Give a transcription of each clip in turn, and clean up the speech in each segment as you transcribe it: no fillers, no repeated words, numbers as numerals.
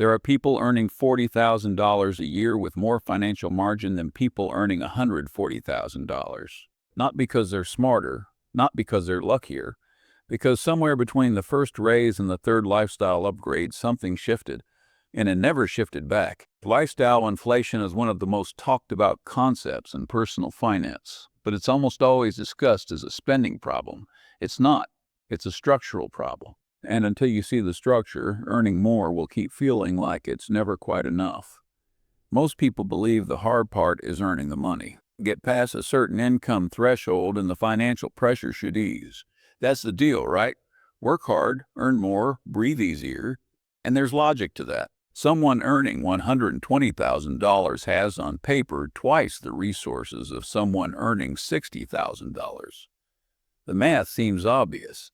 There are people earning $40,000 a year with more financial margin than people earning $140,000. Not because they're smarter, not because they're luckier, because somewhere between the first raise and the third lifestyle upgrade, something shifted, and it never shifted back. Lifestyle inflation is one of the most talked about concepts in personal finance, but it's almost always discussed as a spending problem. It's not. It's a structural problem. And until you see the structure, earning more will keep feeling like it's never quite enough. Most people believe the hard part is earning the money. Get past a certain income threshold and the financial pressure should ease. That's the deal, right? Work hard, earn more, breathe easier. And there's logic to that. Someone earning $120,000 has on paper twice the resources of someone earning $60,000. The math seems obvious,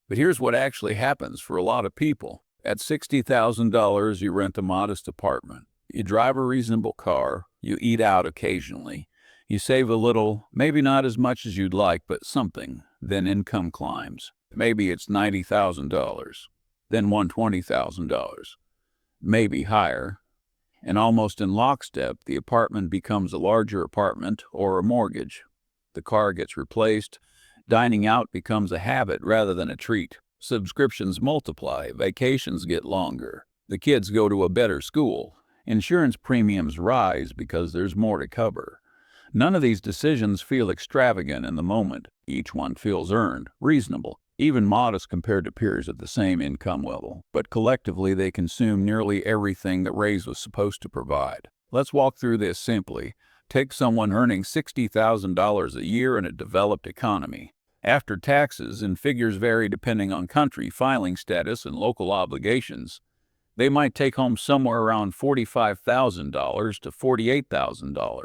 but here's what actually happens for a lot of people. At $60,000, you rent a modest apartment. You drive a reasonable car. You eat out occasionally. You save a little, maybe not as much as you'd like, but something. Then income climbs. Maybe it's $90,000, then $120,000, maybe higher. And almost in lockstep, the apartment becomes a larger apartment or a mortgage. The car gets replaced. Dining out becomes a habit rather than a treat. Subscriptions multiply. Vacations get longer. The kids go to a better school. Insurance premiums rise because there's more to cover. None of these decisions feel extravagant in the moment. Each one feels earned, reasonable, even modest compared to peers at the same income level. But collectively, they consume nearly everything that raise was supposed to provide. Let's walk through this simply. Take someone earning $60,000 a year in a developed economy. After taxes, and figures vary depending on country, filing status, and local obligations, they might take home somewhere around $45,000 to $48,000.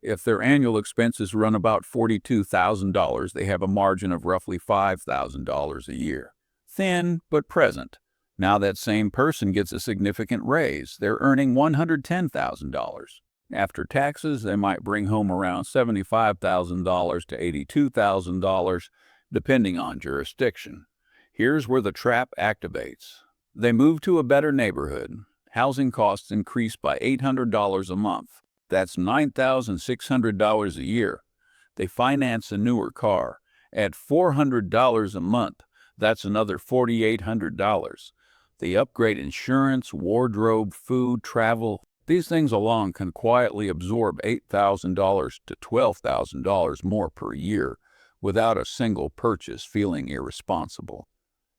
If their annual expenses run about $42,000, they have a margin of roughly $5,000 a year. Thin, but present. Now that same person gets a significant raise. They're earning $110,000. After taxes, they might bring home around $75,000 to $82,000, depending on jurisdiction. Here's where the trap activates. They move to a better neighborhood. Housing costs increase by $800 a month. That's $9,600 a year. They finance a newer car. At $400 a month, that's another $4,800. They upgrade insurance, wardrobe, food, travel. These things alone can quietly absorb $8,000 to $12,000 more per year without a single purchase feeling irresponsible.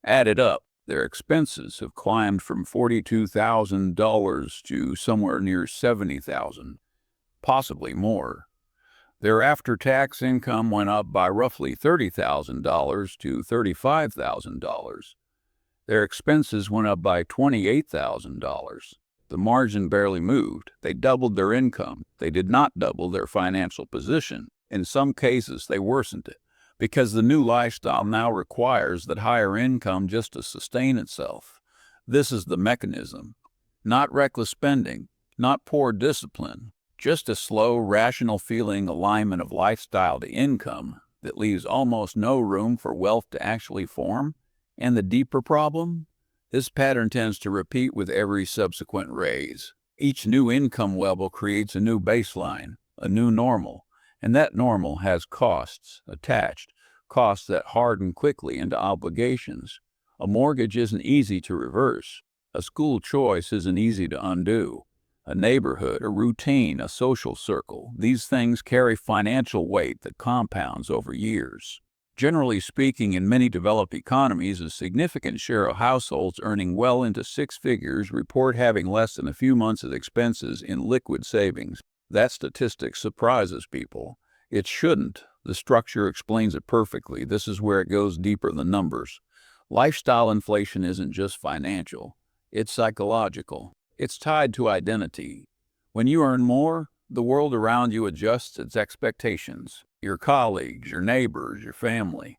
Added up, their expenses have climbed from $42,000 to somewhere near $70,000, possibly more. Their after-tax income went up by roughly $30,000 to $35,000. Their expenses went up by $28,000. The margin barely moved. They doubled their income. They did not double their financial position. In some cases, they worsened it, because the new lifestyle now requires that higher income just to sustain itself. This is the mechanism. Not reckless spending, not poor discipline, just a slow, rational feeling alignment of lifestyle to income that leaves almost no room for wealth to actually form. And the deeper problem? This pattern tends to repeat with every subsequent raise. Each new income level creates a new baseline, a new normal, and that normal has costs attached, costs that harden quickly into obligations. A mortgage isn't easy to reverse. A school choice isn't easy to undo. A neighborhood, a routine, a social circle, these things carry financial weight that compounds over years. Generally speaking, in many developed economies, a significant share of households earning well into six figures report having less than a few months of expenses in liquid savings. That statistic surprises people. It shouldn't. The structure explains it perfectly. This is where it goes deeper than numbers. Lifestyle inflation isn't just financial. It's psychological. It's tied to identity. When you earn more, the world around you adjusts its expectations. Your colleagues, your neighbors, your family.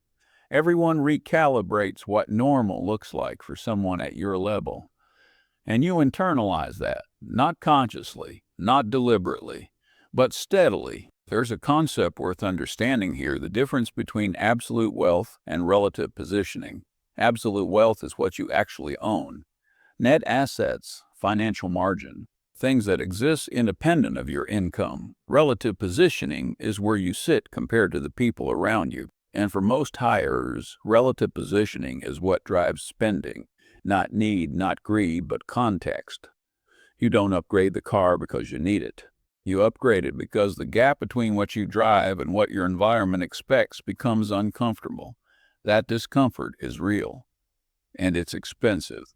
Everyone recalibrates what normal looks like for someone at your level. And you internalize that, not consciously, not deliberately, but steadily. There's a concept worth understanding here, the difference between absolute wealth and relative positioning. Absolute wealth is what you actually own. Net assets, financial margin, things that exist independent of your income. Relative positioning is where you sit compared to the people around you. And for most hirers, relative positioning is what drives spending. Not need, not greed, but context. You don't upgrade the car because you need it. You upgrade it because the gap between what you drive and what your environment expects becomes uncomfortable. That discomfort is real, and it's expensive.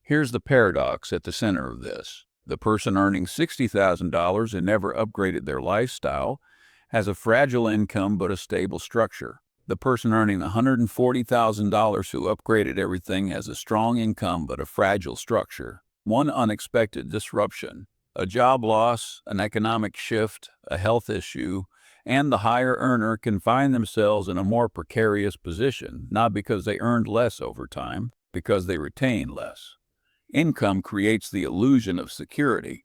Here's the paradox at the center of this. The person earning $60,000 and never upgraded their lifestyle has a fragile income but a stable structure. The person earning $140,000 who upgraded everything has a strong income but a fragile structure. One unexpected disruption, a job loss, an economic shift, a health issue, and the higher earner can find themselves in a more precarious position, not because they earned less over time, because they retained less. Income creates the illusion of security,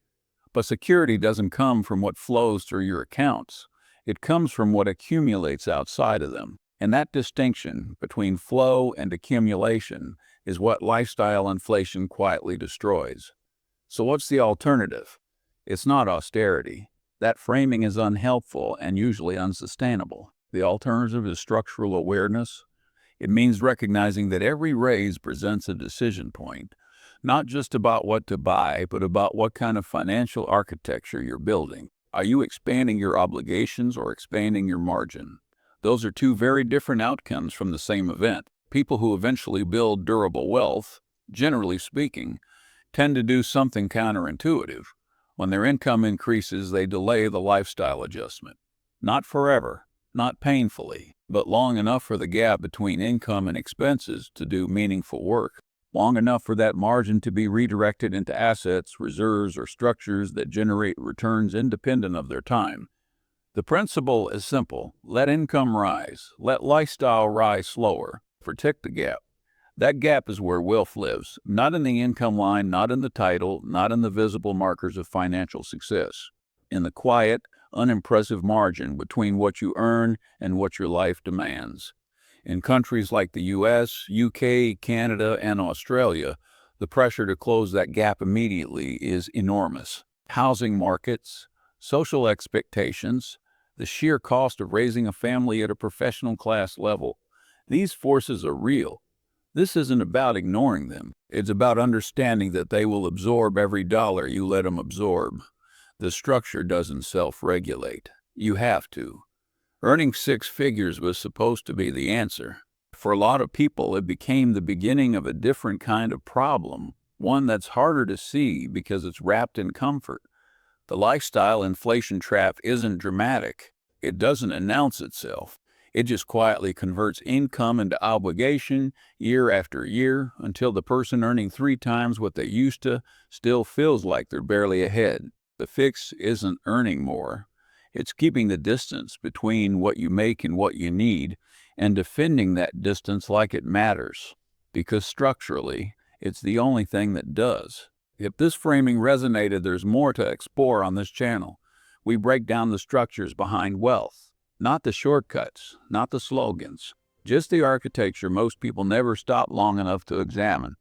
but security doesn't come from what flows through your accounts. It comes from what accumulates outside of them. And that distinction between flow and accumulation is what lifestyle inflation quietly destroys. So what's the alternative? It's not austerity. That framing is unhelpful and usually unsustainable. The alternative is structural awareness. It means recognizing that every raise presents a decision point, not just about what to buy, but about what kind of financial architecture you're building. Are you expanding your obligations or expanding your margin? Those are two very different outcomes from the same event. People who eventually build durable wealth, generally speaking, tend to do something counterintuitive. When their income increases, they delay the lifestyle adjustment. Not forever, not painfully, but long enough for the gap between income and expenses to do meaningful work. Long enough for that margin to be redirected into assets, reserves, or structures that generate returns independent of their time. The principle is simple. Let income rise. Let lifestyle rise slower. Protect the gap. That gap is where wealth lives, not in the income line, not in the title, not in the visible markers of financial success. In the quiet, unimpressive margin between what you earn and what your life demands. In countries like the US, UK, Canada, and Australia, the pressure to close that gap immediately is enormous. Housing markets, social expectations, the sheer cost of raising a family at a professional class level. These forces are real. This isn't about ignoring them. It's about understanding that they will absorb every dollar you let them absorb. The structure doesn't self-regulate. You have to. Earning six figures was supposed to be the answer. For a lot of people, it became the beginning of a different kind of problem, one that's harder to see because it's wrapped in comfort. The lifestyle inflation trap isn't dramatic. It doesn't announce itself. It just quietly converts income into obligation year after year until the person earning 3 times what they used to still feels like they're barely ahead. The fix isn't earning more. It's keeping the distance between what you make and what you need and defending that distance like it matters, because structurally, it's the only thing that does. If this framing resonated, there's more to explore on this channel. We break down the structures behind wealth, not the shortcuts, not the slogans, just the architecture most people never stop long enough to examine.